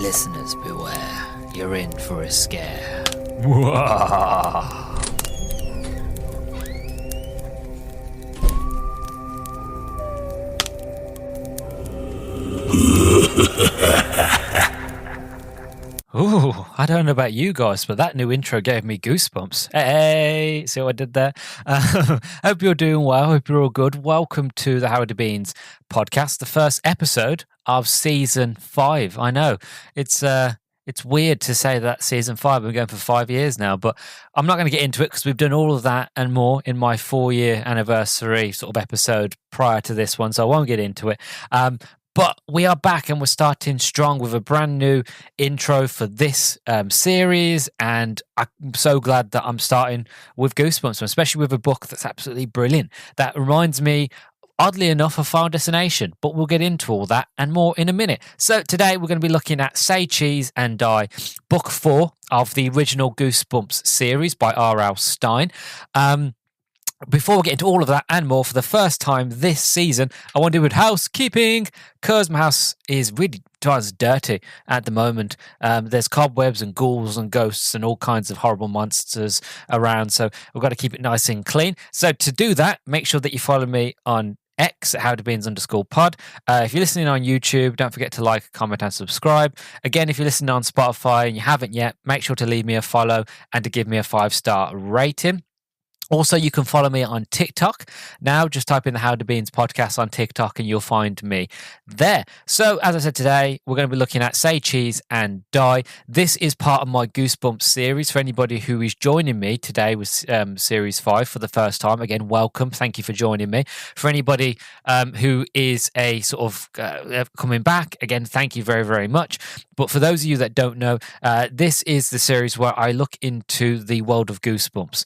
Listeners beware, you're in for a scare. Ooh, I don't know about you guys, but that new intro gave me goosebumps. Hey, see what I did there? Hope you're doing well. Hope you're all good. Welcome to the Howdy Beans podcast, the first episode of season 5. I know it's weird to say that season 5. We're going for 5 years now, but I'm not going to get into it because we've done all of that and more in my 4-year anniversary sort of episode prior to this one, so I won't get into it. But we are back and we're starting strong with a brand new intro for this series. And I'm so glad that I'm starting with Goosebumps, especially with a book that's absolutely brilliant. That reminds me, oddly enough, of Final Destination. But we'll get into all that and more in a minute. So today we're going to be looking at Say Cheese and Die, book 4 of the original Goosebumps series by R.L. Stine. Before we get into all of that and more, for the first time this season, I want to do with housekeeping, because my house is really dirty at the moment. There's cobwebs and ghouls and ghosts and all kinds of horrible monsters around, so we've got to keep it nice and clean. So to do that, make sure that you follow me on X at howdybeans_pod. If you're listening on YouTube, don't forget to like, comment, and subscribe. Again, if you're listening on Spotify and you haven't yet, make sure to leave me a follow and to give me a 5-star rating. Also, you can follow me on TikTok. Now, just type in the Howdy Beans podcast on TikTok and you'll find me there. So, as I said today, we're going to be looking at Say Cheese and Die. This is part of my Goosebumps series. For anybody who is joining me today with Series 5 for the first time, again, welcome. Thank you for joining me. For anybody who is a sort of coming back, again, thank you very, very much. But for those of you that don't know, this is the series where I look into the world of Goosebumps,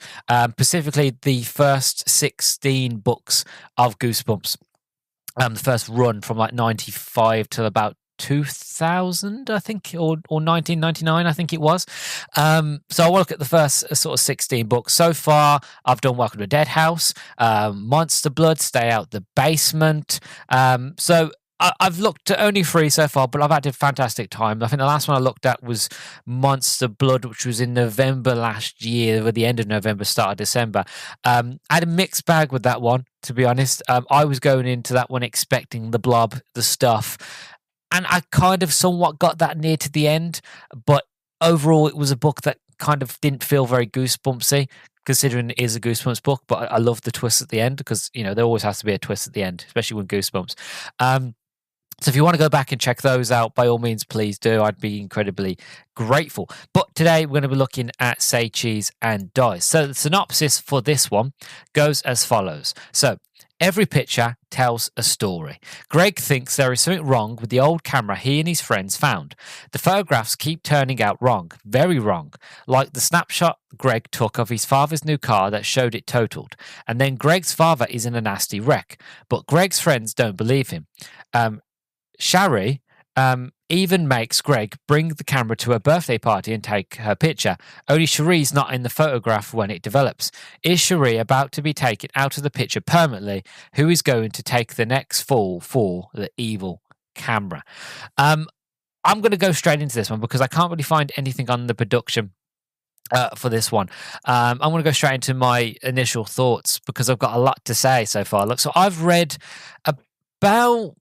specifically the first 16 books of Goosebumps, the first run from like 95 till about 2000, I think, or 1999, I think it was. So I will look at the first sort of 16 books. So far, I've done Welcome to Dead House, Monster Blood, Stay Out the Basement. So I've looked at only 3 so far, but I've had a fantastic time. I think the last one I looked at was Monster Blood, which was in November last year, at the end of November, start of December. I had a mixed bag with that one, to be honest. I was going into that one expecting the blob, the stuff, and I kind of somewhat got that near to the end, but overall it was a book that kind of didn't feel very Goosebumpsy, considering it is a Goosebumps book, but I love the twist at the end because, you know, there always has to be a twist at the end, especially with Goosebumps. So if you want to go back and check those out, by all means, please do. I'd be incredibly grateful. But today we're going to be looking at Say Cheese and Die. So the synopsis for this one goes as follows. So every picture tells a story. Greg thinks there is something wrong with the old camera he and his friends found. The photographs keep turning out wrong, very wrong, like the snapshot Greg took of his father's new car that showed it totaled. And then Greg's father is in a nasty wreck, but Greg's friends don't believe him. Shari even makes Greg bring the camera to her birthday party and take her picture. Only Cherie's not in the photograph when it develops. Is Cherie about to be taken out of the picture permanently? Who is going to take the next fall for the evil camera? I'm going to go straight into this one because I can't really find anything on the production for this one. I'm going to go straight into my initial thoughts because I've got a lot to say so far. Look, so I've read about...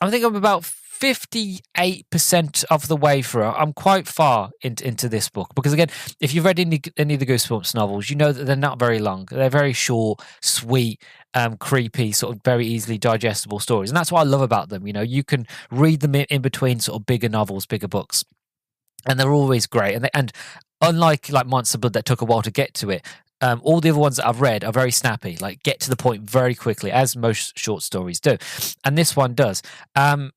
I think I'm about 58% of the way through. I'm quite far into this book because, again, if you've read any of the Goosebumps novels, you know that they're not very long. They're very short, sweet, creepy, sort of very easily digestible stories. And that's what I love about them. You know, you can read them in between sort of bigger novels, bigger books, and they're always great. And unlike like Monster Blood that took a while to get to it, all the other ones that I've read are very snappy, like get to the point very quickly, as most short stories do. And this one does. And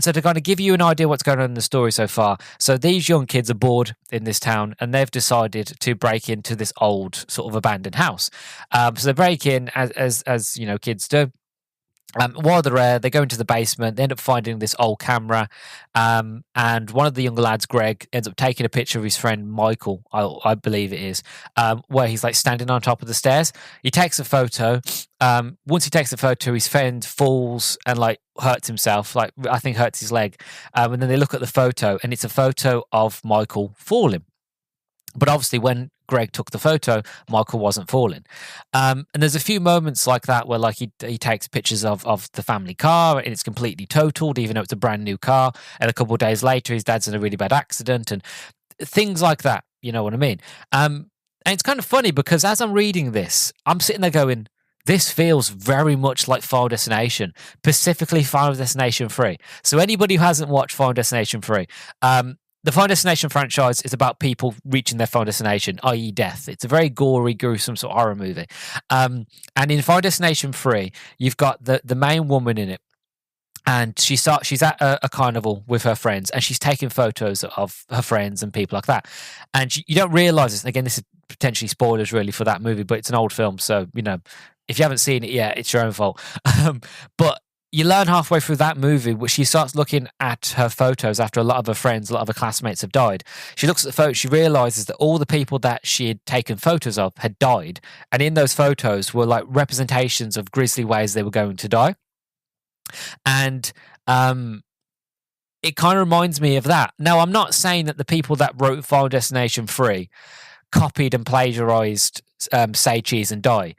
so to kind of give you an idea what's going on in the story so far, so these young kids are bored in this town and they've decided to break into this old sort of abandoned house. So they break in as you know, kids do. While they're there, they go into the basement. They end up finding this old camera, and one of the younger lads, Greg, ends up taking a picture of his friend Michael, I believe it is, where he's like standing on top of the stairs. He takes a photo. Once he takes the photo, his friend falls and like hurts himself, like I think hurts his leg. And then they look at the photo, and it's a photo of Michael falling. But obviously, when Greg took the photo, Michael wasn't falling. And there's a few moments like that where, like, he takes pictures of the family car and it's completely totaled, even though it's a brand new car. And a couple of days later, his dad's in a really bad accident and things like that. You know what I mean? And it's kind of funny because as I'm reading this, I'm sitting there going, this feels very much like Final Destination, specifically Final Destination 3. So anybody who hasn't watched Final Destination 3, the Final Destination franchise is about people reaching their final destination, i.e. death. It's a very gory, gruesome sort of horror movie. And in Final Destination 3, you've got the main woman in it. And she's at a carnival with her friends, and she's taking photos of her friends and people like that. And you don't realize this. Again, this is potentially spoilers really for that movie, but it's an old film. So, you know, if you haven't seen it yet, it's your own fault. But you learn halfway through that movie, where she starts looking at her photos after a lot of her friends, a lot of her classmates have died. She looks at the photos, she realizes that all the people that she had taken photos of had died. And in those photos were like representations of grisly ways they were going to die. And it kind of reminds me of that. Now, I'm not saying that the people that wrote Final Destination 3 copied and plagiarized Say Cheese and Die.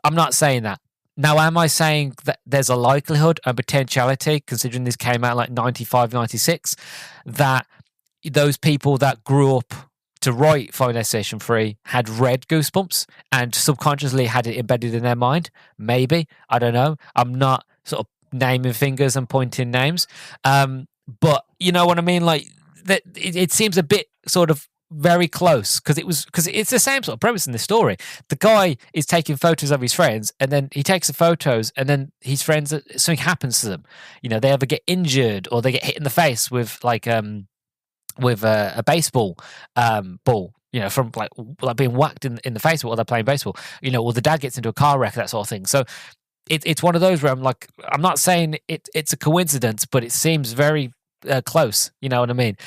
I'm not saying that. Now, am I saying that there's a likelihood and potentiality, considering this came out like 95, 96, that those people that grew up to write Final Destination 3 had read Goosebumps and subconsciously had it embedded in their mind? Maybe. I don't know. I'm not sort of naming fingers and pointing names. But you know what I mean? Like, that it seems a bit sort of very close because it's the same sort of premise in the story. The guy is taking photos of his friends, and then he takes the photos, and then his friends, something happens to them. You know, they either get injured or they get hit in the face with like with a baseball ball. You know, from like being whacked in the face while they're playing baseball. You know, or the dad gets into a car wreck, that sort of thing. So it's one of those where I'm like, I'm not saying it's a coincidence, but it seems very close. You know what I mean?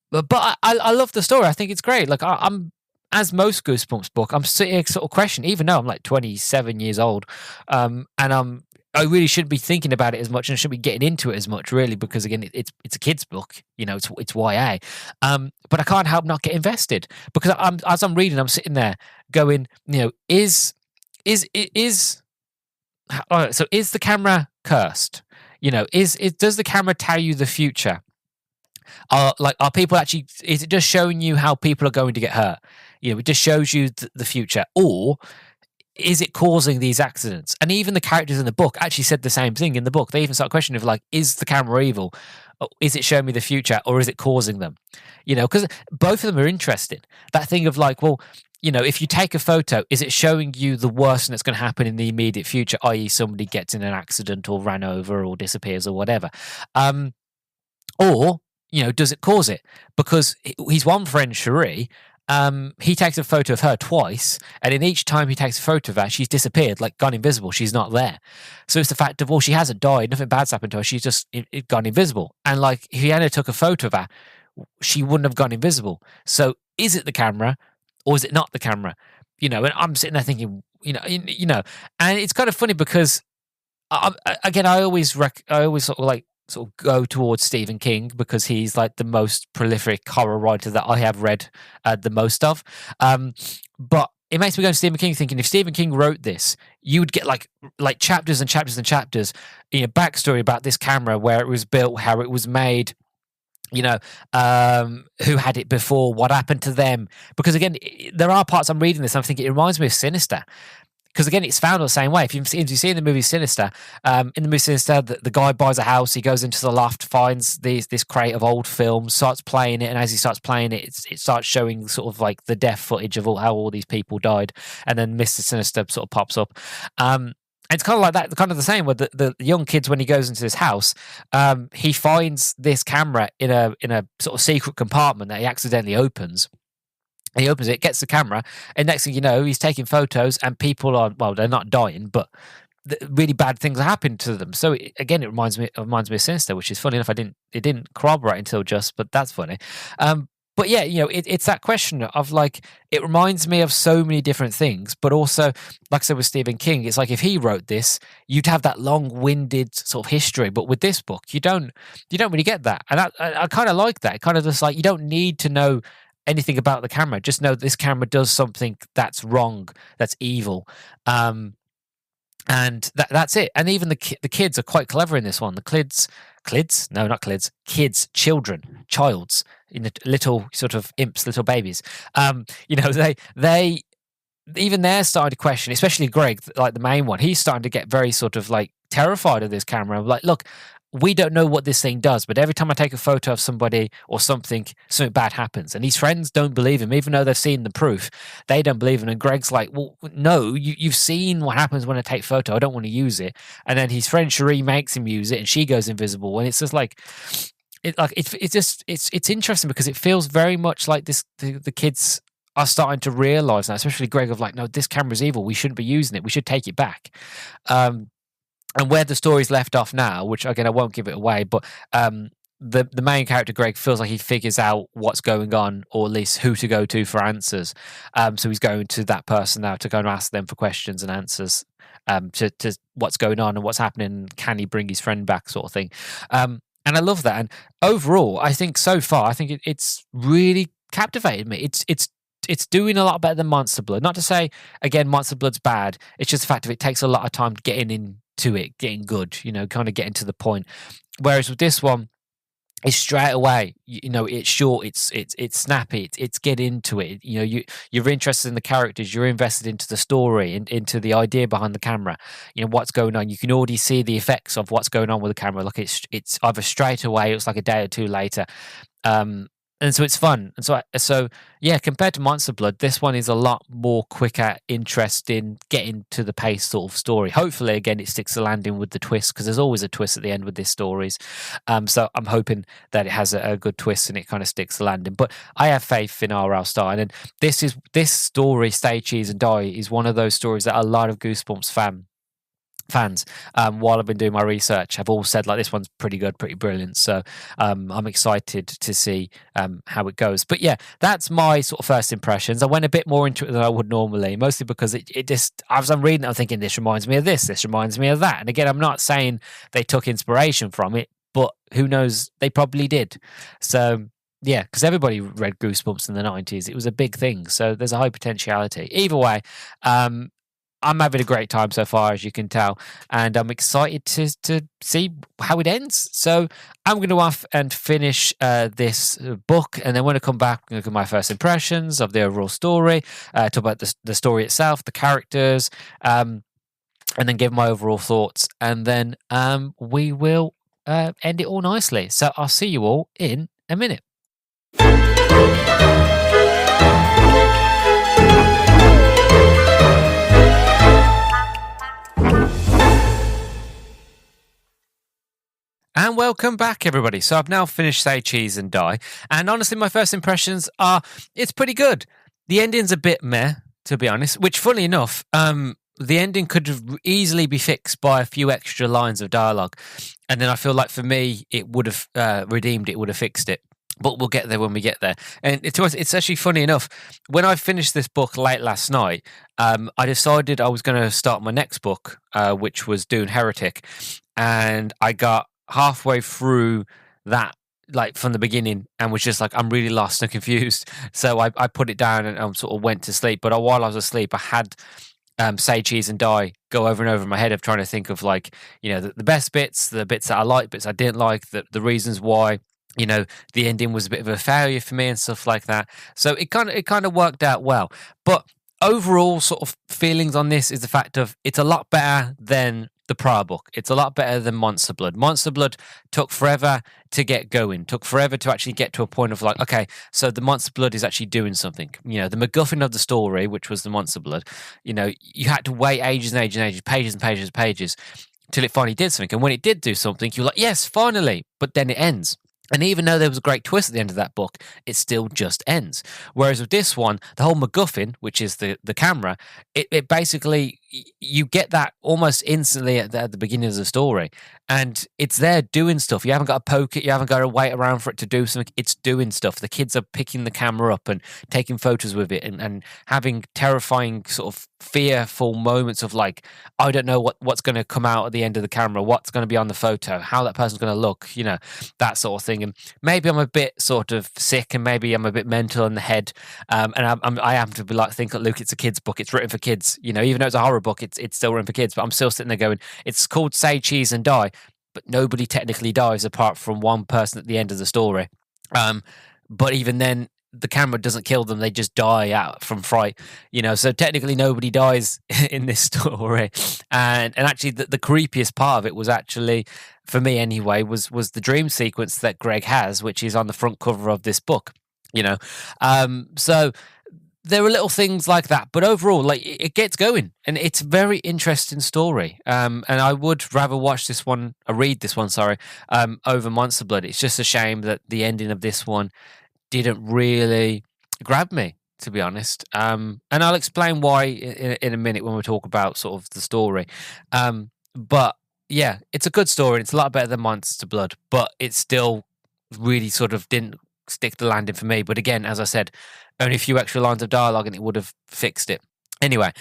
But I love the story. I think it's great. Like I'm, as most Goosebumps book, I'm sitting sort of question, even though I'm like 27 years old, and I really shouldn't be thinking about it as much, and I shouldn't be getting into it as much, really, because again, it's a kid's book. You know, it's YA. But I can't help not get invested because as I'm reading, I'm sitting there going, you know, is the camera cursed? You know, does the camera tell you the future? Are people actually? Is it just showing you how people are going to get hurt? You know, it just shows you the future, or is it causing these accidents? And even the characters in the book actually said the same thing in the book. They even start questioning of like, is the camera evil? Is it showing me the future, or is it causing them? You know, because both of them are interesting. That thing of like, well, you know, if you take a photo, is it showing you the worst that's going to happen in the immediate future, i.e. somebody gets in an accident or ran over or disappears or whatever? Or, you know, does it cause it? Because his one friend, Cherie, he takes a photo of her twice, and in each time he takes a photo of her, she's disappeared, like gone invisible. She's not there. So it's the fact of, well, she hasn't died, nothing bad's happened to her. She's just gone invisible. And like, if he hadn't took a photo of her, she wouldn't have gone invisible. So is it the camera, or is it not the camera? You know, and I'm sitting there thinking, you know, and it's kind of funny because, again, I always sort of go towards Stephen King because he's like the most prolific horror writer that I have read the most of. But it makes me go to Stephen King thinking, if Stephen King wrote this, you would get like chapters and chapters and chapters, you know, backstory about this camera, where it was built, how it was made, you know, who had it before, what happened to them. Because again, there are parts I'm reading this, I'm thinking it reminds me of Sinister. Because again, it's found the same way. If you've seen the movie Sinister, in the movie Sinister, the guy buys a house, he goes into the loft, finds this crate of old films, starts playing it, and as he starts playing it, it starts showing sort of like the death footage of how all these people died, and then Mr. Sinister sort of pops up. It's kind of like that, kind of the same with the young kids. When he goes into this house, he finds this camera in a sort of secret compartment that he accidentally opens. He opens it, gets the camera, and next thing you know, he's taking photos, and people are, well, they're not dying, but really bad things happen to them. So again, it reminds me of Sinister, which is funny enough. It didn't corroborate until just, but that's funny. But yeah, it's that question of like, it reminds me of so many different things, but also, like I said with Stephen King, it's like if he wrote this, you'd have that long-winded sort of history. But with this book, you don't really get that, and I kind of like that. Kind of just like, you don't need to know anything about the camera, just know this camera does something that's wrong, that's evil. And that's it. And even the kids are quite clever in this one. Childs, little sort of imps, little babies. They even they're starting to question, especially Greg, like the main one. He's starting to get very sort of like terrified of this camera. Like, look, we don't know what this thing does, but every time I take a photo of somebody or something bad happens. And his friends don't believe him, even though they've seen the proof. They don't believe him. And Greg's like, well, no, you've seen what happens when I take photo. I don't want to use it. And then his friend Cherie makes him use it, and she goes invisible. And it's just like, it's interesting because it feels very much like this. The kids are starting to realize now, especially Greg, of like, no, this camera's evil. We shouldn't be using it. We should take it back. And where the story's left off now, which again I won't give it away, but the main character Greg feels like he figures out what's going on, or at least who to go to for answers. So he's going to that person now to go and ask them for questions and answers to what's going on and what's happening. Can he bring his friend back, sort of thing. And I love that. And overall, I think so far, I think it's really captivated me. It's doing a lot better than Monster Blood. Not to say, again, Monster Blood's bad. It's just the fact of it takes a lot of time getting into it, getting good, kind of getting to the point. Whereas with this one, it's straight away, it's short, it's snappy, it's get into it. You're interested in the characters, you're invested into the story and into the idea behind the camera. What's going on. You can already see the effects of what's going on with the camera. Like it's either straight away, it's like a day or two later. And so it's fun. And so yeah, compared to Monster Blood, this one is a lot more quicker, interesting, getting to the pace sort of story. Hopefully, again, it sticks the landing with the twist, because there's always a twist at the end with these stories. So I'm hoping that it has a good twist and it kind of sticks the landing. But I have faith in R.L. Stine, and this story, Stay, Cheese and Die, is one of those stories that a lot of Goosebumps fans, while I've been doing my research, have all said like, this one's pretty good, pretty brilliant. So I'm excited to see how it goes. But yeah, that's my sort of first impressions. I went a bit more into it than I would normally, mostly because it just, as I'm reading it, I'm thinking, this reminds me of this reminds me of that. And again, I'm not saying they took inspiration from it, but who knows, they probably did. So yeah, because everybody read Goosebumps in the 90s. It was a big thing. So there's a high potentiality. Either way, I'm having a great time so far, as you can tell, and I'm excited to see how it ends. So I'm going to off and finish this book, and then when I come back, I'm going to look at my first impressions of the overall story, talk about the story itself, the characters, and then give my overall thoughts, and then we will end it all nicely. So I'll see you all in a minute. And welcome back, everybody. So I've now finished Say Cheese and Die. And honestly, my first impressions are, it's pretty good. The ending's a bit meh, to be honest, which, funny enough, the ending could easily be fixed by a few extra lines of dialogue. And then I feel like for me, it would have redeemed it, would have fixed it. But we'll get there when we get there. And it's actually funny enough, when I finished this book late last night, I decided I was going to start my next book, which was Dune Heretic. And I got halfway through that, like from the beginning, and was just like, I'm really lost and confused. So I put it down and sort of went to sleep. But while I was asleep, I had Say Cheese and Die go over and over in my head of trying to think of, like, the best bits, the bits that I liked, bits I didn't like, the reasons why the ending was a bit of a failure for me and stuff like that. So it kind of worked out well. But overall sort of feelings on this is the fact of, it's a lot better than the prior book. It's a lot better than Monster Blood. Monster Blood took forever to get going, took forever to actually get to a point of like, okay, so the Monster Blood is actually doing something. The MacGuffin of the story, which was the Monster Blood, you had to wait ages and ages and ages, pages and pages and pages, till it finally did something. And when it did do something, you're like, yes, finally. But then it ends. And even though there was a great twist at the end of that book, it still just ends. Whereas with this one, the whole MacGuffin, which is the camera, it basically you get that almost instantly at the beginning of the story, and it's there doing stuff. You haven't got to poke it, you haven't got to wait around for it to do something. It's doing stuff. The kids are picking the camera up and taking photos with it, and having terrifying sort of fearful moments of like, I don't know what's going to come out at the end of the camera, what's going to be on the photo, how that person's going to look, that sort of thing. And maybe I'm a bit sort of sick, and maybe I'm a bit mental in the head, and I happen to be like, think, Luke, it's a kid's book, it's written for kids, even though it's a horror book, it's still written for kids. But I'm still sitting there going, it's called Say Cheese and Die, but nobody technically dies apart from one person at the end of the story. But even then, the camera doesn't kill them; they just die out from fright. So technically nobody dies in this story. And actually, the creepiest part of it was actually, for me anyway, was the dream sequence that Greg has, which is on the front cover of this book. So there are little things like that, but overall, like, it gets going, and it's a very interesting story. And I would rather read this one, over Monster Blood. It's just a shame that the ending of this one didn't really grab me, to be honest. And I'll explain why in a minute when we talk about sort of the story. But yeah, it's a good story. It's a lot better than Monster Blood, but it still really sort of didn't stick the landing for me. But again, as I said, only a few extra lines of dialogue and it would have fixed it. Anyway,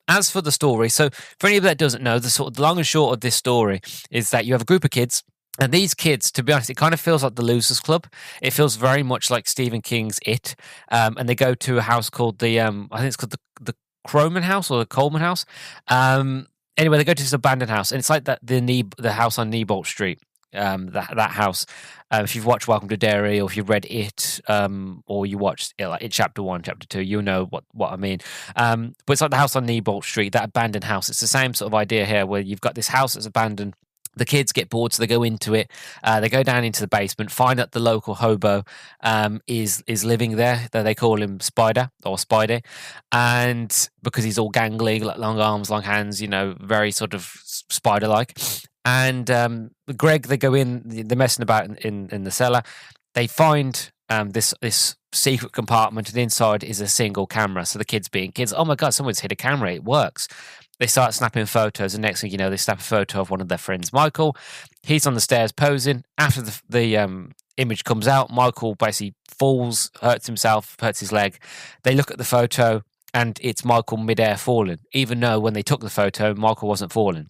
as for the story, so for anybody that doesn't know, the long and short of this story is that you have a group of kids. And these kids, to be honest, it kind of feels like the Losers Club. It feels very much like Stephen King's It. And they go to a house called I think it's called the Croman House or the Coleman House. Anyway, they go to this abandoned house, and it's like the house on Neibolt Street. That house. If you've watched Welcome to Derry, or if you've read It, or you watched it chapter 1, chapter 2, you know what I mean. But it's like the house on Neibolt Street, that abandoned house. It's the same sort of idea here, where you've got this house that's abandoned. The kids get bored, so they go into it. They go down into the basement, find out the local hobo is living there. They call him Spider or Spidey, and because he's all gangly, like long arms, long hands, very sort of spider-like. And Greg, they go in, they're messing about in the cellar. They find this secret compartment, and inside is a single camera. So the kids being kids, oh my God, someone's hid a camera. It works. They start snapping photos, and next thing you know, they snap a photo of one of their friends, Michael. He's on the stairs posing. After the image comes out, Michael basically falls, hurts himself, hurts his leg. They look at the photo, and it's Michael midair falling, even though when they took the photo, Michael wasn't falling.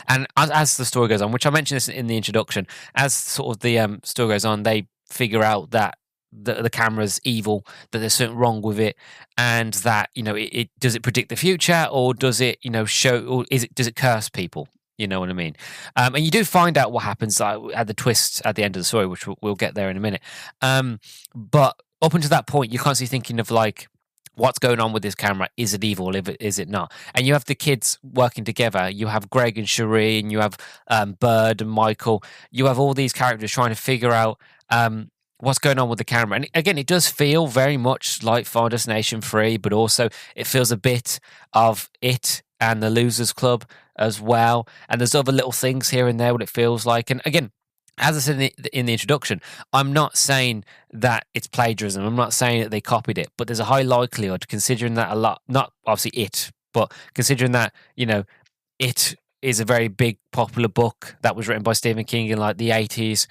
And as the story goes on, which I mentioned this in the introduction, as sort of the story goes on, they figure out that the camera's evil, that there's something wrong with it, and that it does it predict the future, or does it show, or does it curse people? You know what I mean? And you do find out what happens at the twist at the end of the story, which we'll get there in a minute. But up until that point, you're constantly thinking of like, what's going on with this camera? Is it evil? Is it not? And you have the kids working together. You have Greg and Cherie, and you have Bird and Michael. You have all these characters trying to figure out what's going on with the camera. And again, it does feel very much like Final Destination 3, but also it feels a bit of It and the Losers Club as well. And there's other little things here and there what it feels like. And again, as I said in the introduction, I'm not saying that it's plagiarism. I'm not saying that they copied it, but there's a high likelihood, considering that a lot, not obviously It, but considering that, It is a very big popular book that was written by Stephen King in like the 80s.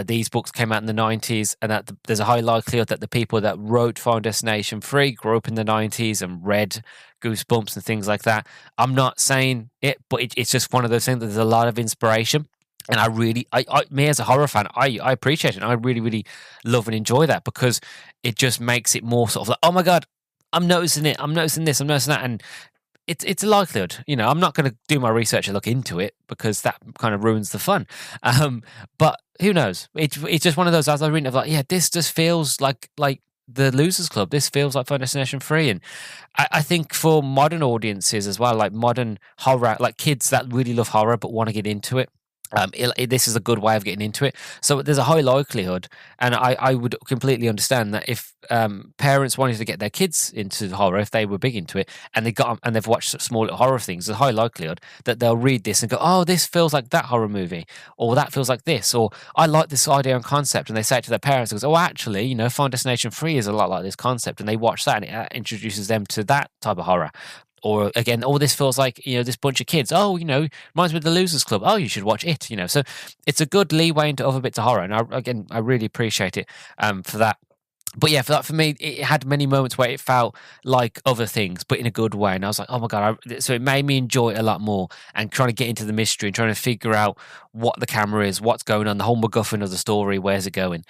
These books came out in the 90s, and that there's a high likelihood that the people that wrote Final Destination 3 grew up in the 90s and read Goosebumps and things like that. I'm not saying it, but it's just one of those things that there's a lot of inspiration. And I me as a horror fan, I appreciate it. I really, really love and enjoy that, because it just makes it more sort of like, oh my God, I'm noticing it. I'm noticing this. I'm noticing that. And it's a likelihood. I'm not going to do my research and look into it, because that kind of ruins the fun. But who knows? It's just one of those, as I read, of like, yeah, this just feels like the Losers Club. This feels like Final Destination 3. And I think for modern audiences as well, like modern horror, like kids that really love horror but want to get into it, this is a good way of getting into it. So there's a high likelihood, and I would completely understand that if parents wanted to get their kids into horror, if they were big into it, and they've watched small little horror things, there's a high likelihood that they'll read this and go, oh, this feels like that horror movie, or that feels like this, or I like this idea and concept, and they say it to their parents, and goes, oh, actually, Final Destination 3 is a lot like this concept, and they watch that, and it introduces them to that type of horror. Or again, all this feels like, this bunch of kids. Oh, reminds me of the Losers Club. Oh, you should watch it. So it's a good leeway into other bits of horror, and I really appreciate it for that. But yeah, for me, it had many moments where it felt like other things, but in a good way. And I was like, oh my God. So it made me enjoy it a lot more, and trying to get into the mystery and trying to figure out what the camera is, what's going on, the whole MacGuffin of the story, where's it going.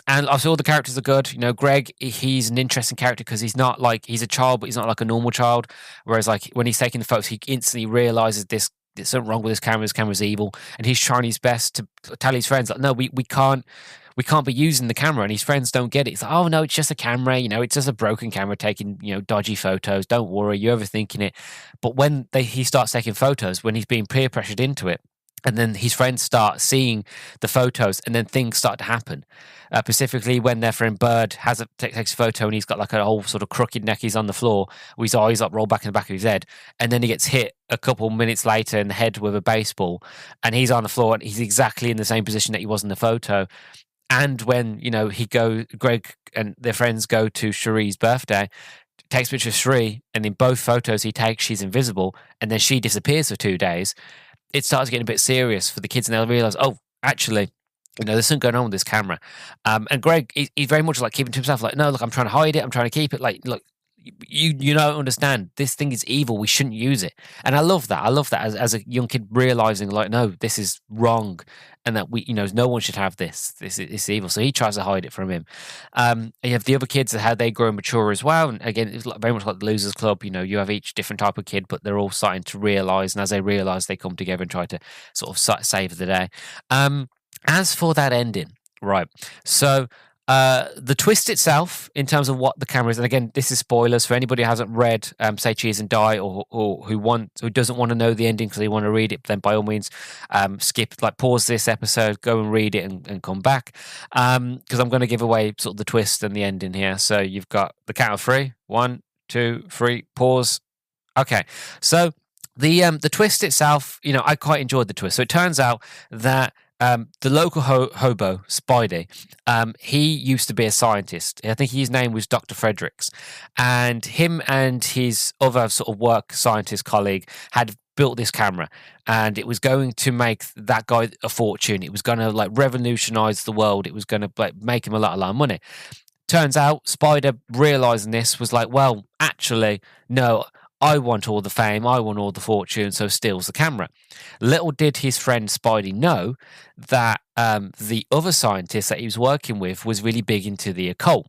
And obviously all the characters are good. Greg, he's an interesting character because he's a child, but he's not like a normal child. Whereas like when he's taking the photos, he instantly realizes there's something wrong with his camera. His camera's evil, and he's trying his best to tell his friends like, no, we can't be using the camera. And his friends don't get it. It's like, oh no, it's just a camera. It's just a broken camera taking dodgy photos. Don't worry, you're overthinking it. But when he starts taking photos, when he's being peer pressured into it, and then his friends start seeing the photos, and then things start to happen. Specifically, when their friend Bird takes a photo, and he's got like a whole sort of crooked neck. He's on the floor, with his eyes up, rolled back in the back of his head, and then he gets hit a couple minutes later in the head with a baseball, and he's on the floor, and he's exactly in the same position that he was in the photo. And when Greg and their friends go to Cherie's birthday, takes a picture of Cherie, and in both photos he takes, she's invisible, and then she disappears for 2 days. It starts getting a bit serious for the kids, and they'll realize, oh, actually, there's something going on with this camera. And Greg, he's very much like keeping to himself, like, no, look, I'm trying to hide it. I'm trying to keep it. Like, look, you don't understand. This thing is evil. We shouldn't use it. And I love that. As a young kid realizing, like, no, this is wrong, and that no one should have this. This is evil. So he tries to hide it from him. And you have the other kids, how they grow and mature as well. And again, it's very much like the Losers Club. You have each different type of kid, but they're all starting to realize. And as they realize, they come together and try to sort of save the day. As for that ending, right? So the twist itself, in terms of what the camera is, and again, this is spoilers for anybody who hasn't read Say Cheese and Die, or who doesn't want to know the ending because they want to read it. Then by all means, pause this episode, go and read it, and come back, because I'm going to give away sort of the twist and the ending here. So you've got the count of 3. 1, 2, 3. Pause. Okay, so the twist itself, I quite enjoyed the twist. So it turns out that the local hobo, Spidey, he used to be a scientist. I think his name was Dr. Fredericks. And him and his other sort of work scientist colleague had built this camera. And it was going to make that guy a fortune. It was going to revolutionize the world. It was going to make him a lot of money. Turns out, Spider, realizing this, was like, well, actually, no, I want all the fame, I want all the fortune, so steals the camera. Little did his friend Spidey know that the other scientist that he was working with was really big into the occult,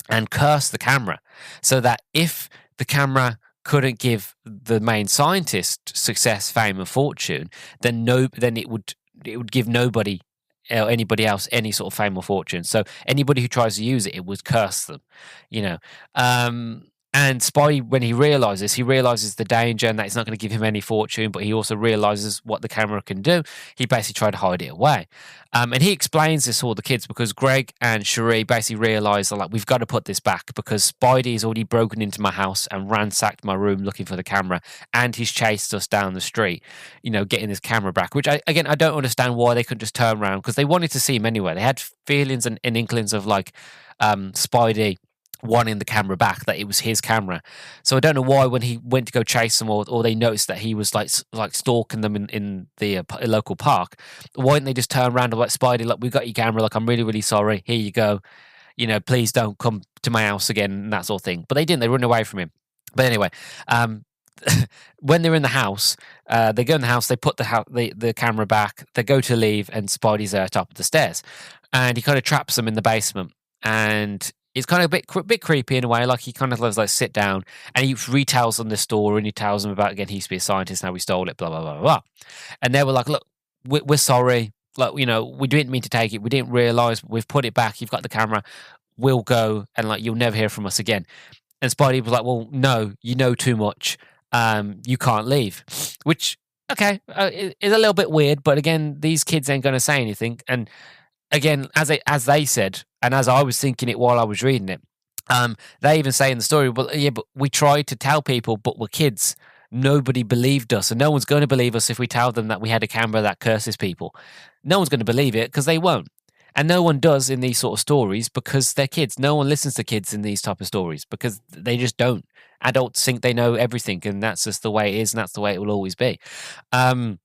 and cursed the camera, so that if the camera couldn't give the main scientist success, fame, and fortune, then it would give nobody or anybody else any sort of fame or fortune. So anybody who tries to use it, it would curse them, And Spidey, when he realizes the danger and that it's not going to give him any fortune, but he also realizes what the camera can do. He basically tried to hide it away. And he explains this to all the kids because Greg and Cherie basically realize, we've got to put this back because Spidey has already broken into my house and ransacked my room looking for the camera, and he's chased us down the street, getting this camera back, which I don't understand why they couldn't just turn around, because they wanted to see him anyway. They had feelings and inklings of Spidey wanting the camera back, that it was his camera. So I don't know why when he went to go chase them, or they noticed that he was like stalking them in the local park, why didn't they just turn around and Spidey, look, we got your camera, I'm really, really sorry, here you go, please don't come to my house again, and that sort of thing. But they didn't. They run away from him. But anyway, when they're in the house, they go in the house, they put the camera back, they go to leave, and Spidey's there at the top of the stairs, and he kind of traps them in the basement. And it's kind of a bit creepy in a way. He kind of loves sit down, and he retells them the story, and he tells them about, again, he used to be a scientist, now we stole it, blah, blah, blah, blah. And they were like, look, we're sorry. We didn't mean to take it. We didn't realize. We've put it back. You've got the camera. We'll go, and you'll never hear from us again. And Spidey was like, well, no, you know too much. You can't leave. Which, okay, is a little bit weird. But again, these kids ain't going to say anything. And again, as they said, and as I was thinking it while I was reading it, they even say in the story, well, yeah, but we tried to tell people, but we're kids. Nobody believed us, and no one's going to believe us if we tell them that we had a camera that curses people. No one's going to believe it because they won't. And no one does in these sort of stories because they're kids. No one listens to kids in these type of stories because they just don't. adults think they know everything, and that's just the way it is, and that's the way it will always be. And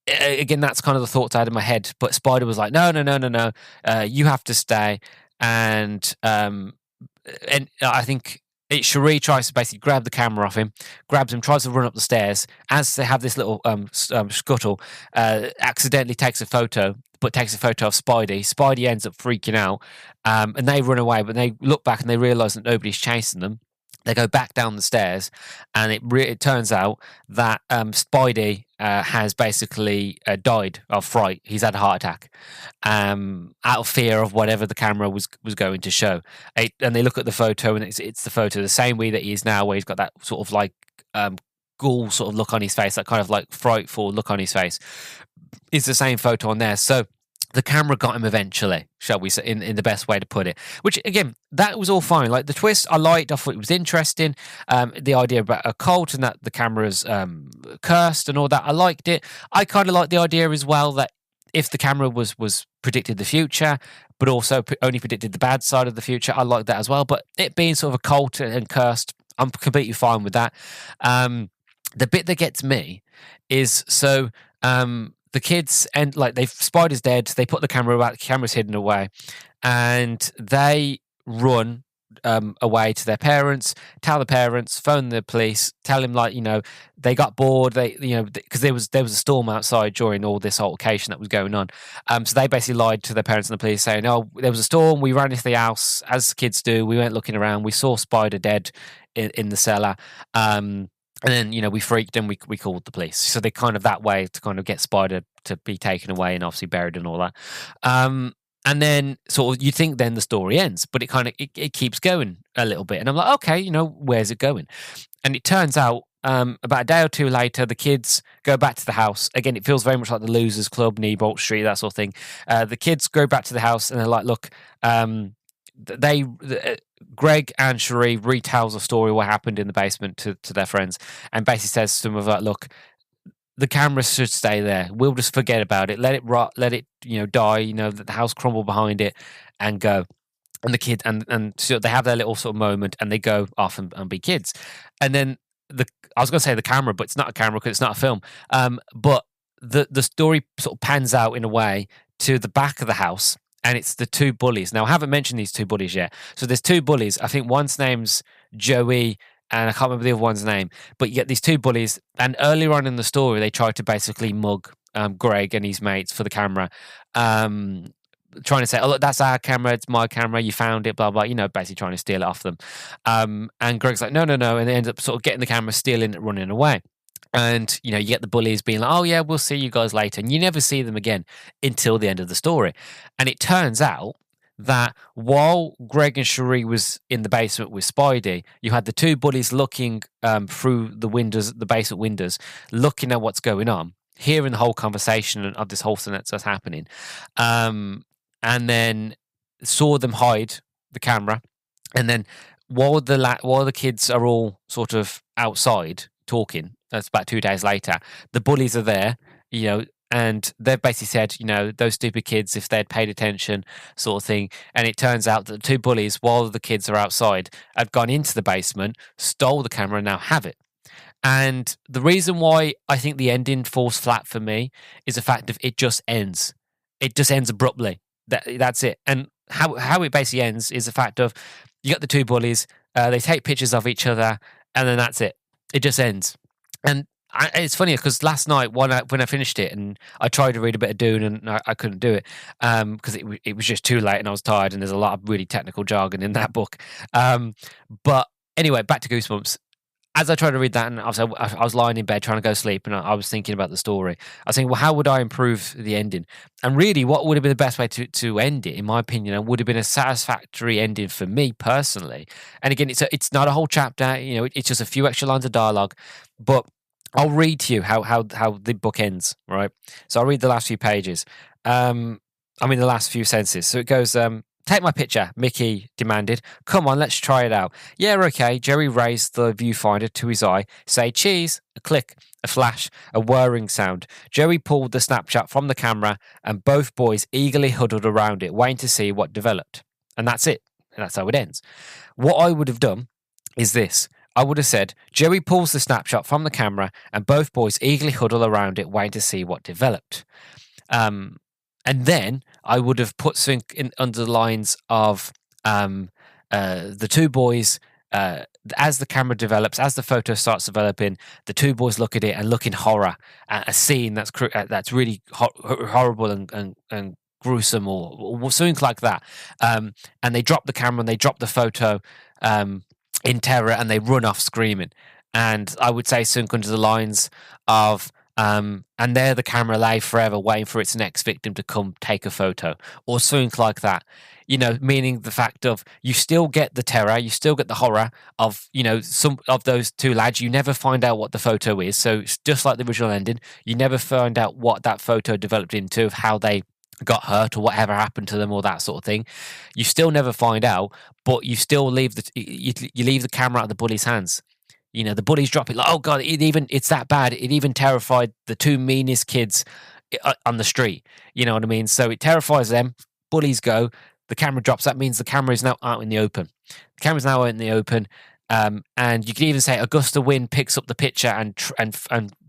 again, that's kind of the thoughts I had in my head. But Spider was like, no, no, no, no, no, you have to stay. And I think Cherie tries to basically grab the camera off him, grabs him, tries to run up the stairs. As they have this little scuttle, accidentally takes a photo, but takes a photo of Spidey. Spidey ends up freaking out, and they run away. But they look back and they realise that nobody's chasing them. They go back down the stairs, and it turns out that Spidey has basically died of fright. He's had a heart attack out of fear of whatever the camera was going to show. And they look at the photo, and it's the photo the same way that he is now, where he's got that sort of like ghoul sort of look on his face, that kind of like frightful look on his face. It's the same photo on there. So the camera got him eventually, shall we say, in the best way to put it. Which, again, that was all fine. Like, the twist, I liked. I thought it was interesting. The idea about a cult and that the camera's cursed and all that, I liked it. I kind of liked the idea as well that if the camera was predicted the future, but also only predicted the bad side of the future, I liked that as well. But it being sort of a cult and cursed, I'm completely fine with that. The bit that gets me is, so the kids, and like, Spider's dead, they put the camera out, the camera's hidden away, and they run away to their parents, tell the parents, phone the police, tell him, like, they got bored, because there was a storm outside during all this altercation that was going on. So they basically lied to their parents and the police, saying, oh, there was a storm, we ran into the house, as kids do, we went looking around, we saw Spider dead in the cellar, and then, we freaked and we called the police. So they kind of, that way to kind of get Spider to be taken away and obviously buried and all that. And then sort of you think then the story ends, but it kind of, it keeps going a little bit. And I'm like, okay, where's it going? And it turns out about a day or two later, the kids go back to the house. Again, it feels very much like the Losers Club, Newbolt Street, that sort of thing. The kids go back to the house and they're like, look, Greg and Cherie retells a story what happened in the basement to their friends, and basically says to them, like, look, the camera should stay there. We'll just forget about it. Let it rot. Let it, die. Let the house crumble behind it, and go. And the kid and so they have their little sort of moment, and they go off and be kids. And then I was going to say the camera, but it's not a camera because it's not a film. But the story sort of pans out in a way to the back of the house. And it's the two bullies. Now, I haven't mentioned these two bullies yet. So there's two bullies. I think one's name's Joey, and I can't remember the other one's name. But you get these two bullies. And earlier on in the story, they try to basically mug Greg and his mates for the camera. Trying to say, oh, look, that's our camera. It's my camera. You found it, blah, blah. Basically trying to steal it off them. And Greg's like, no, no, no. And they end up sort of getting the camera, stealing it, running away. And, you get the bullies being like, oh, yeah, we'll see you guys later. And you never see them again until the end of the story. And it turns out that while Greg and Cherie was in the basement with Spidey, you had the two bullies looking through the windows, the basement windows, looking at what's going on, hearing the whole conversation of this whole thing that's happening. And then saw them hide the camera. And then while the kids are all sort of outside talking, that's about 2 days later, the bullies are there, and they've basically said, those stupid kids, if they'd paid attention, sort of thing. And it turns out that the two bullies, while the kids are outside, have gone into the basement, stole the camera, and now have it. And the reason why I think the ending falls flat for me is the fact of it just ends. It just ends abruptly. That's it. And how it basically ends is the fact of you got the two bullies, they take pictures of each other, and then that's it. It just ends. And it's funny because last night when I finished it and I tried to read a bit of Dune and I couldn't do it because it was just too late and I was tired, and there's a lot of really technical jargon in that book. But anyway, back to Goosebumps. As I tried to read that, and I was lying in bed trying to go to sleep, and I was thinking about the story. I was thinking, well, how would I improve the ending? And really, what would have been the best way to end it, in my opinion, and would have been a satisfactory ending for me personally. And again, it's not a whole chapter, it's just a few extra lines of dialogue. But I'll read to you how the book ends, right? So I'll read the last few pages. The last few sentences. So it goes, take my picture, Mickey demanded. Come on, let's try it out. Yeah, okay. Jerry raised the viewfinder to his eye. Say cheese. A click, a flash, a whirring sound. Jerry pulled the snapshot from the camera, and both boys eagerly huddled around it, waiting to see what developed. And that's it. And that's how it ends. What I would have done is this. I would have said, Joey pulls the snapshot from the camera and both boys eagerly huddle around it, waiting to see what developed. And then I would have put something under the lines of the two boys, as the camera develops, as the photo starts developing, the two boys look at it and look in horror at a scene that's really horrible and gruesome or something like that. And they drop the camera and they drop the photo in terror and they run off screaming. And I would say something under the lines of, and there the camera lay forever waiting for its next victim to come take a photo or something like that. Meaning the fact of you still get the terror, you still get the horror of, some of those two lads. You never find out what the photo is. So it's just like the original ending. You never find out what that photo developed into, of how they got hurt or whatever happened to them or that sort of thing. You still never find out, but you still leave you leave the camera out of the bully's hands. The bullies drop it like, oh God, it's that bad. It even terrified the two meanest kids on the street. You know what I mean? So it terrifies them. Bullies go. The camera drops. That means the camera is now out in the open. The camera's now out in the open, and you could even say a gust of wind picks up the picture and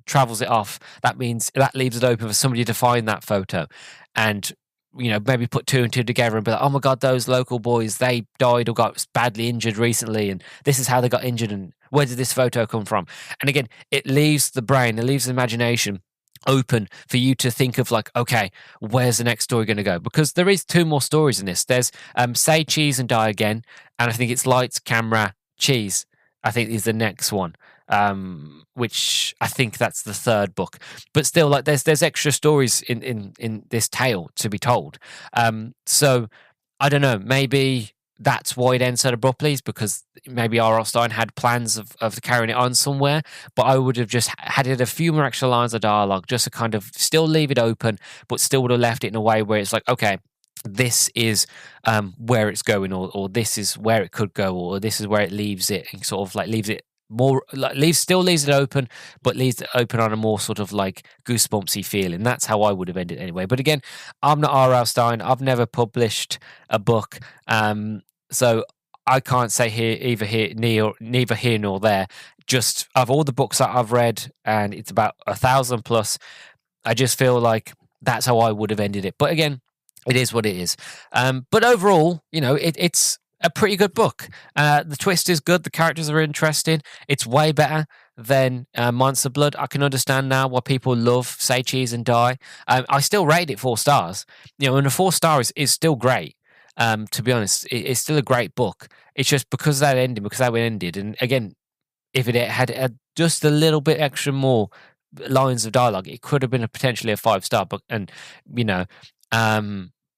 travels it off. That means that leaves it open for somebody to find that photo, and maybe put two and two together and be like, oh my God, those local boys, they died or got badly injured recently, and this is how they got injured, and where did this photo come from? And again, it leaves the brain, it leaves the imagination open for you to think of like, okay, where's the next story going to go? Because there is two more stories in this. There's Say Cheese and Die Again, and I think it's Lights, Camera, Cheese, I think is the next one, which I think that's the third book. But still, like there's extra stories in this tale to be told. So I don't know, maybe that's why it ends so abruptly, is because maybe R.L. Stine had plans of carrying it on somewhere, but I would have just added a few more extra lines of dialogue just to kind of still leave it open, but still would have left it in a way where it's like, okay, this is where it's going, or this is where it could go, or this is where it leaves it, and sort of like leaves it more, like still leaves it open, but leaves it open on a more sort of like goosebumpsy feeling. That's how I would have ended anyway. But again, I'm not R.L. Stine. I've never published a book, so I can't say neither here nor there. Just of all the books that I've read, and it's about 1,000 plus, I just feel like that's how I would have ended it. But again, it is what it is. But overall, it's a pretty good book. The twist is good. The characters are interesting. It's way better than Monster Blood. I can understand now why people love Say Cheese and Die. I still rate it 4 stars. And a 4 star is still great. To be honest, it's still a great book. It's just because of that ending, because how it ended. And again, if it had just a little bit extra more lines of dialogue, it could have been potentially a 5-star book. And,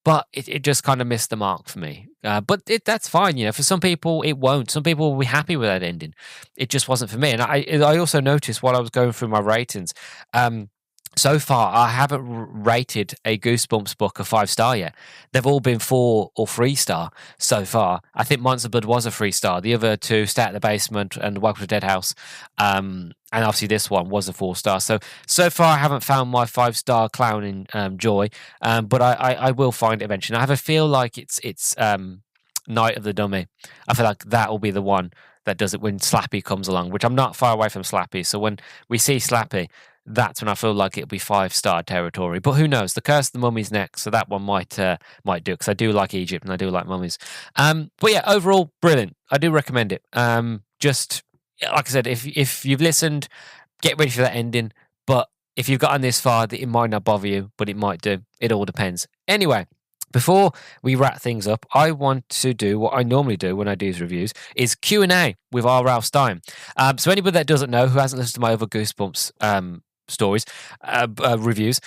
but it just kind of missed the mark for me. But that's fine. For some people, it won't. Some people will be happy with that ending. It just wasn't for me. And I also noticed while I was going through my ratings, so far, I haven't rated a Goosebumps book a 5-star yet. They've all been 4 or 3-star so far. I think Monster Blood was a 3-star. The other 2, Stay at the Basement and Welcome to Dead House, and obviously this one was a 4-star. So far, I haven't found my 5-star clowning joy, but I will find it eventually. I have a feel like it's Night of the Dummy. I feel like that will be the one that does it when Slappy comes along, which I'm not far away from Slappy. So when we see Slappy, that's when I feel like it'll be 5-star territory. But who knows? The Curse of the Mummy's next, so that one might do it, because I do like Egypt and I do like mummies. But yeah, overall, brilliant. I do recommend it. Just like I said, if you've listened, get ready for that ending. But if you've gotten this far, it might not bother you, but it might do. It all depends. Anyway, before we wrap things up, I want to do what I normally do when I do these reviews, is Q&A with R.L. Stine. So anybody that doesn't know, who hasn't listened to my other Goosebumps stories, reviews,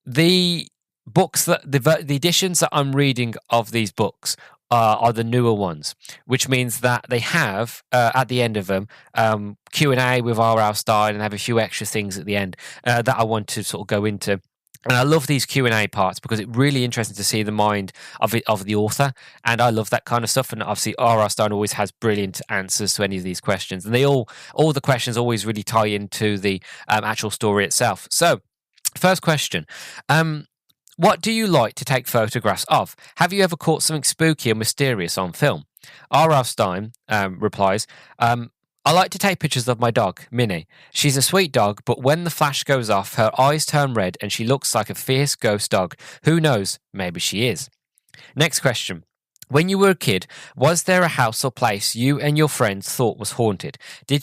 the books the editions that I'm reading of these books are the newer ones, which means that they have at the end of them Q&A with R.L. Stine, and have a few extra things at the end that I want to sort of go into. And I love these Q&A parts because it's really interesting to see the mind of the author, and I love that kind of stuff. And obviously, R.R. Stine always has brilliant answers to any of these questions, and all the questions always really tie into the actual story itself. So, first question: what do you like to take photographs of? Have you ever caught something spooky or mysterious on film? R.R. Stine replies, I like to take pictures of my dog, Minnie. She's a sweet dog, but when the flash goes off, her eyes turn red and she looks like a fierce ghost dog. Who knows? Maybe she is. Next question. When you were a kid, was there a house or place you and your friends thought was haunted? Did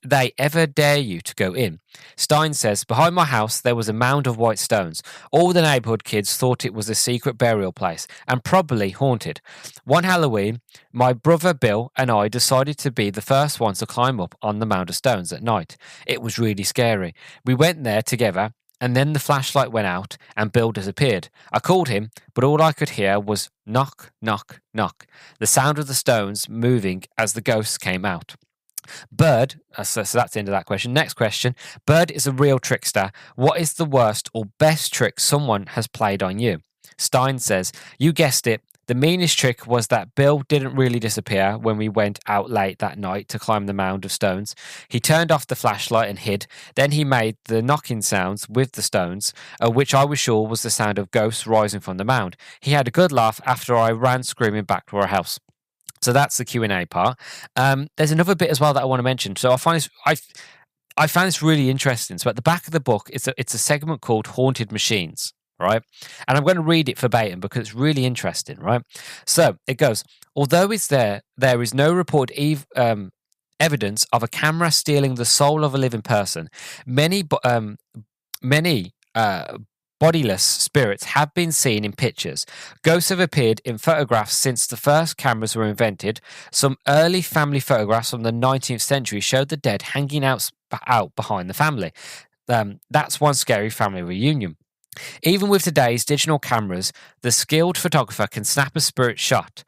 they ever dare you to go in? Stein says, behind my house there was a mound of white stones. All the neighborhood kids thought it was a secret burial place and probably haunted. One Halloween, my brother Bill and I decided to be the first ones to climb up on the mound of stones at night. It was really scary. We went there together and then the flashlight went out and Bill disappeared. I called him, but all I could hear was knock, knock, knock, the sound of the stones moving as the ghosts came out. Bird, so that's the end of that question. Next question. Bird is a real trickster. What is the worst or best trick someone has played on you? Stein says, you guessed it. The meanest trick was that Bill didn't really disappear when we went out late that night to climb the mound of stones. He turned off the flashlight and hid. Then he made the knocking sounds with the stones, which I was sure was the sound of ghosts rising from the mound. He had a good laugh after I ran screaming back to our house. So that's the Q&A part. There's another bit as well that I want to mention. So I found this really interesting. So at the back of the book, it's a segment called Haunted Machines, right? And I'm going to read it verbatim because it's really interesting, right? So it goes, although there is no reported evidence of a camera stealing the soul of a living person, many bodiless spirits have been seen in pictures. Ghosts have appeared in photographs since the first cameras were invented. Some early family photographs from the 19th century showed the dead hanging out behind the family. That's one scary family reunion. Even with today's digital cameras, the skilled photographer can snap a spirit shot.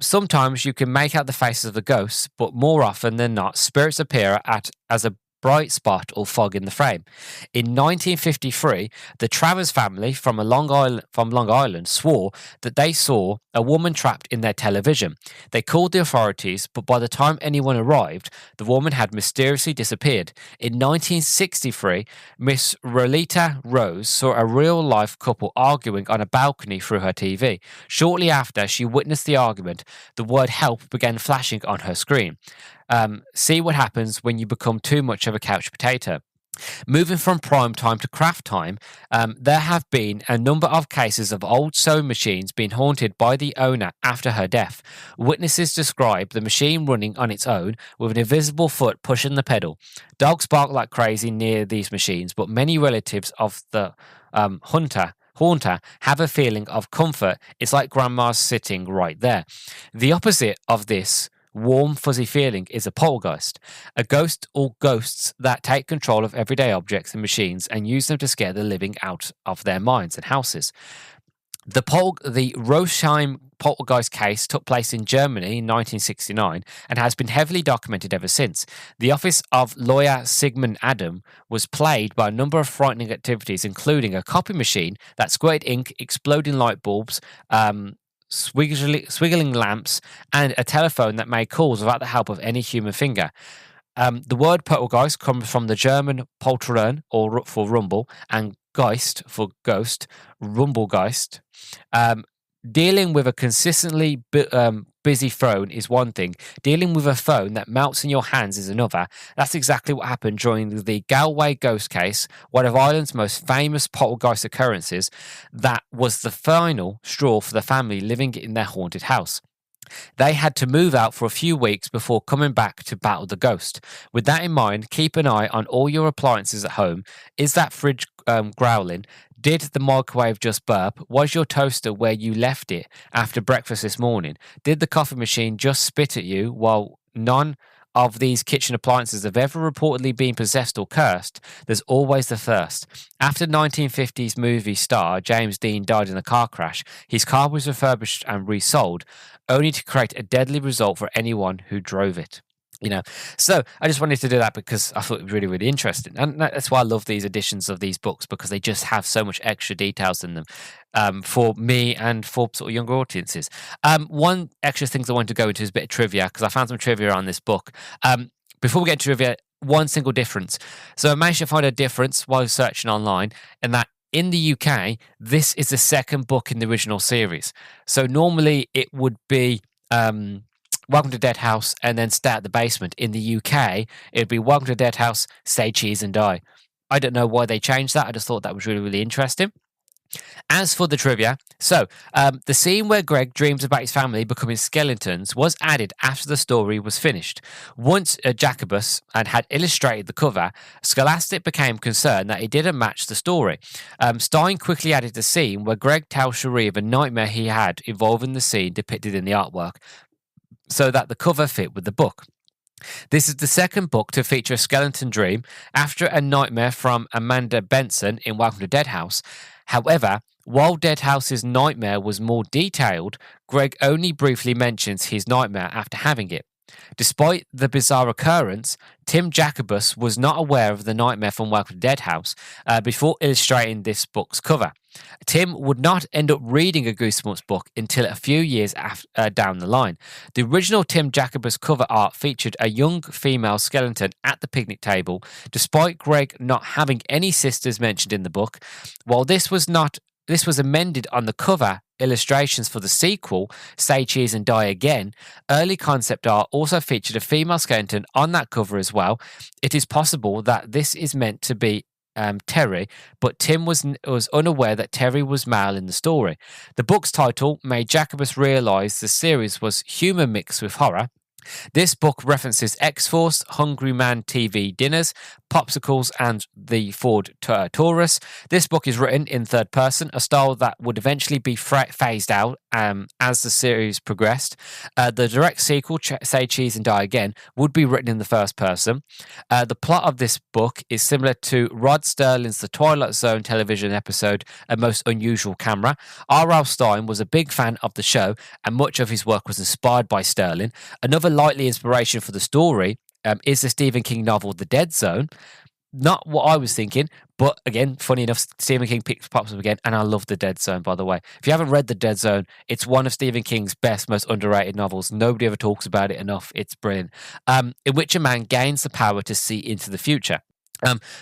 Sometimes you can make out the faces of the ghosts, but more often than not, spirits appear as a bright spot or fog in the frame. In 1953, the Travers family from Long Island swore that they saw a woman trapped in their television. They called the authorities, but by the time anyone arrived, the woman had mysteriously disappeared. In 1963, Miss Rolita Rose saw a real-life couple arguing on a balcony through her TV. Shortly after she witnessed the argument, the word help began flashing on her screen. See what happens when you become too much of a couch potato. Moving from prime time to craft time, there have been a number of cases of old sewing machines being haunted by the owner after her death. Witnesses describe the machine running on its own with an invisible foot pushing the pedal. Dogs bark like crazy near these machines, but many relatives of the haunter have a feeling of comfort. It's like grandma's sitting right there. The opposite of this warm, fuzzy feeling is a poltergeist, a ghost or ghosts that take control of everyday objects and machines and use them to scare the living out of their minds and houses. The Rosheim poltergeist case took place in Germany in 1969 and has been heavily documented ever since. The office of lawyer Sigmund Adam was plagued by a number of frightening activities, including a copy machine that squirted ink, exploding light bulbs, swiggling lamps, and a telephone that made calls without the help of any human finger. The word poltergeist comes from the German Poltern, or for rumble, and Geist for ghost, Rumblegeist. Dealing with a consistently busy phone is one thing. Dealing with a phone that melts in your hands is another. That's exactly what happened during the Galway ghost case, one of Ireland's most famous poltergeist occurrences. That was the final straw for the family living in their haunted house. They had to move out for a few weeks before coming back to battle the ghost. With that in mind, keep an eye on all your appliances at home. Is that fridge growling? Did the microwave just burp? Was your toaster where you left it after breakfast this morning? Did the coffee machine just spit at you? While none of these kitchen appliances have ever reportedly been possessed or cursed, there's always the thirst. After 1950s movie star James Dean died in a car crash, his car was refurbished and resold, only to create a deadly result for anyone who drove it. So I just wanted to do that because I thought it was really, really interesting. And that's why I love these editions of these books, because they just have so much extra details in them for me and for sort of younger audiences. One extra thing I wanted to go into is a bit of trivia, because I found some trivia on this book. Before we get to trivia, one single difference. So I managed to find a difference while searching online, and that in the UK, this is the second book in the original series. So normally it would be Welcome to Dead House, and then stay at the basement. In the UK, it'd be Welcome to Dead House, say cheese and die. I don't know why they changed that. I just thought that was really, really interesting. As for the trivia, the scene where Greg dreams about his family becoming skeletons was added after the story was finished. Once Jacobus had illustrated the cover, Scholastic became concerned that it didn't match the story. Stein quickly added the scene where Greg tells Cherie of a nightmare he had involving the scene depicted in the artwork, so that the cover fit with the book. This is the second book to feature a skeleton dream after a nightmare from Amanda Benson in Welcome to Dead House. However, while Dead House's nightmare was more detailed, Greg only briefly mentions his nightmare after having it. Despite the bizarre occurrence, Tim Jacobus was not aware of the nightmare from Welcome to Dead House before illustrating this book's cover. Tim would not end up reading a Goosebumps book until a few years down the line. The original Tim Jacobus cover art featured a young female skeleton at the picnic table, despite Greg not having any sisters mentioned in the book. While this was amended on the cover illustrations for the sequel, Say Cheese and Die Again, early concept art also featured a female skeleton on that cover as well. It is possible that this is meant to be Terry, but Tim was unaware that Terry was male in the story. The book's title made Jacobus realize the series was humor mixed with horror. This book references X-Force, Hungry Man TV dinners, popsicles, and the Ford Taurus. This book is written in third person, a style that would eventually be phased out as the series progressed. The direct sequel, Say Cheese and Die Again, would be written in the first person. The plot of this book is similar to Rod Sterling's The Twilight Zone television episode, A Most Unusual Camera. R.L. Stein was a big fan of the show, and much of his work was inspired by Sterling. Another likely inspiration for the story is the Stephen King novel The Dead Zone. Not what I was thinking, but again, funny enough, Stephen King pops up again, and I love The Dead Zone, by the way. If you haven't read The Dead Zone, it's one of Stephen King's best, most underrated novels. Nobody ever talks about it enough. It's brilliant. In which a man gains the power to see into the future.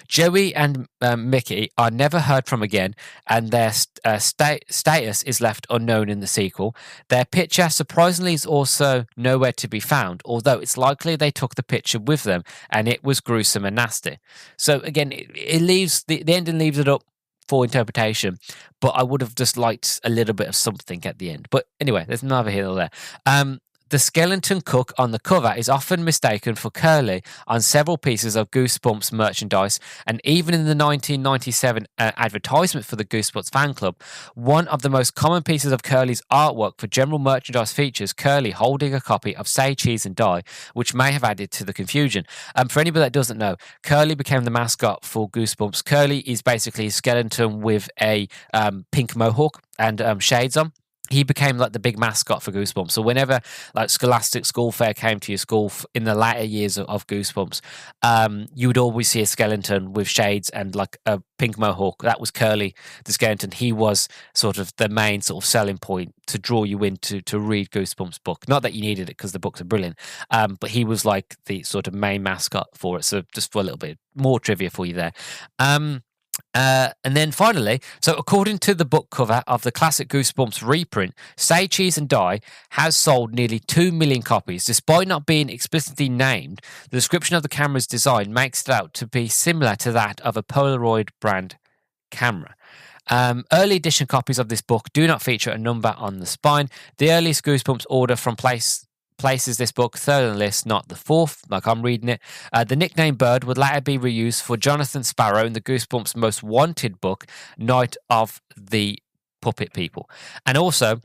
Joey and Mickey are never heard from again, and their status is left unknown in the sequel. Their picture, surprisingly, is also nowhere to be found, although it's likely they took the picture with them, and it was gruesome and nasty. So again, it leaves the ending leaves it up for interpretation, but I would have just liked a little bit of something at the end. But anyway, there's neither here nor there. The skeleton cook on the cover is often mistaken for Curly on several pieces of Goosebumps merchandise, and even in the 1997 advertisement for the Goosebumps fan club, one of the most common pieces of Curly's artwork for general merchandise features Curly holding a copy of Say Cheese and Die, which may have added to the confusion. For anybody that doesn't know, Curly became the mascot for Goosebumps. Curly is basically a skeleton with a pink mohawk and shades on. He became like the big mascot for Goosebumps. So whenever like Scholastic School Fair came to your school in the latter years of Goosebumps, you would always see a skeleton with shades and like a pink mohawk. That was Curly the skeleton. He was sort of the main sort of selling point to draw you in to read Goosebumps book. Not that you needed it because the books are brilliant, but he was like the sort of main mascot for it. So just for a little bit more trivia for you there. And then finally, so according to the book cover of the classic Goosebumps reprint, Say Cheese and Die has sold nearly 2 million copies. Despite not being explicitly named, the description of the camera's design makes it out to be similar to that of a Polaroid brand camera. Early edition copies of this book do not feature a number on the spine. The earliest Goosebumps order from places this book third on the list, not the fourth, like I'm reading it. The nickname Bird would later be reused for Jonathan Sparrow in the Goosebumps Most Wanted book, Night of the Puppet People. And also,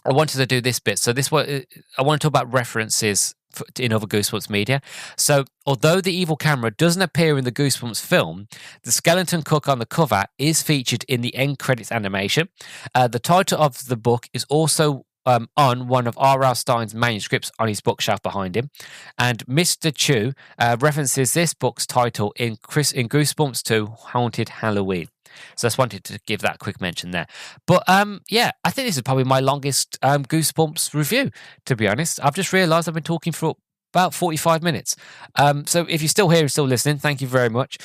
I wanted to do this bit. So I want to talk about references in other Goosebumps media. So although the evil camera doesn't appear in the Goosebumps film, the skeleton cook on the cover is featured in the end credits animation. The title of the book is also on one of R.L. Stein's manuscripts on his bookshelf behind him. And Mr. Chu references this book's title in Goosebumps 2, Haunted Halloween. So I just wanted to give that quick mention there. But yeah, I think this is probably my longest Goosebumps review, to be honest. I've just realised I've been talking for about 45 minutes. So if you're still here and still listening, thank you very much.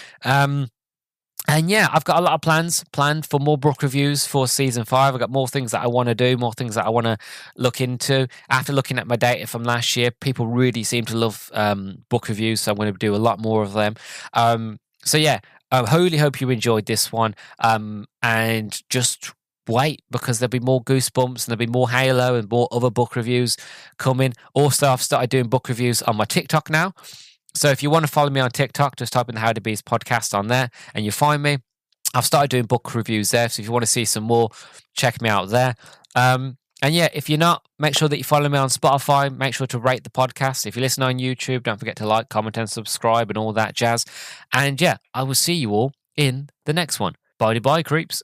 And yeah, I've got a lot of plans planned for more book reviews for season 5. I've got more things that I want to do, more things that I want to look into. After looking at my data from last year, people really seem to love book reviews, so I'm going to do a lot more of them. So yeah, I really hope you enjoyed this one. And just wait, because there'll be more Goosebumps and there'll be more Halo and more other book reviews coming. Also, I've started doing book reviews on my TikTok now. So if you want to follow me on TikTok, just type in the Howdy Beans podcast on there and you find me. I've started doing book reviews there. So if you want to see some more, check me out there. And yeah, if you're not, make sure that you follow me on Spotify. Make sure to rate the podcast. If you listen on YouTube, don't forget to like, comment, and subscribe and all that jazz. And yeah, I will see you all in the next one. Bye, creeps.